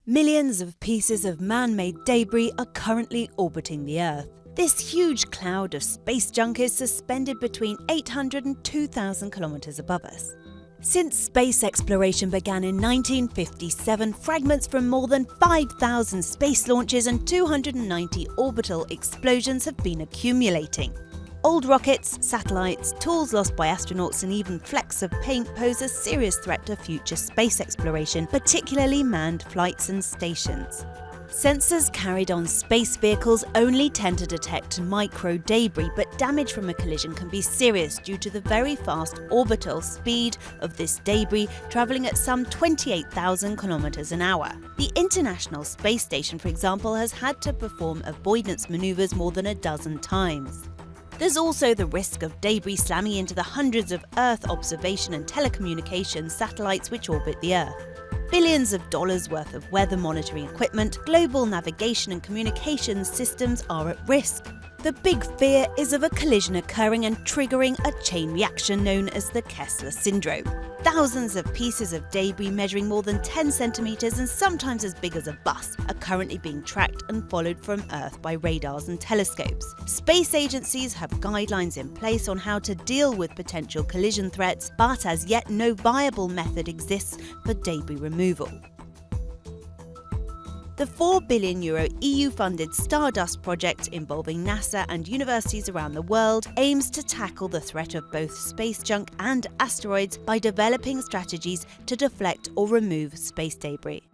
Millions of pieces of man-made debris are currently orbiting the Earth. This huge cloud of space junk is suspended between 800 and 2,000 kilometers above us. Since space exploration began in 1957, fragments from more than 5,000 space launches and 290 orbital explosions have been accumulating. Old rockets, satellites, tools lost by astronauts and even flecks of paint pose a serious threat to future space exploration, particularly manned flights and stations. Sensors carried on space vehicles only tend to detect micro debris, but damage from a collision can be serious due to the very fast orbital speed of this debris, travelling at some 28,000 kilometers an hour. The International Space Station, for example, has had to perform avoidance maneuvers more than a dozen times. There's also the risk of debris slamming into the hundreds of Earth observation and telecommunications satellites which orbit the Earth. Billions of dollars worth of weather monitoring equipment, global navigation and communications systems are at risk. The big fear is of a collision occurring and triggering a chain reaction known as the Kessler syndrome. Thousands of pieces of debris measuring more than 10 centimeters and sometimes as big as a bus are currently being tracked and followed from Earth by radars and telescopes. Space agencies have guidelines in place on how to deal with potential collision threats, but as yet no viable method exists for debris removal. The €4 billion EU-funded Stardust project involving NASA and universities around the world aims to tackle the threat of both space junk and asteroids by developing strategies to deflect or remove space debris.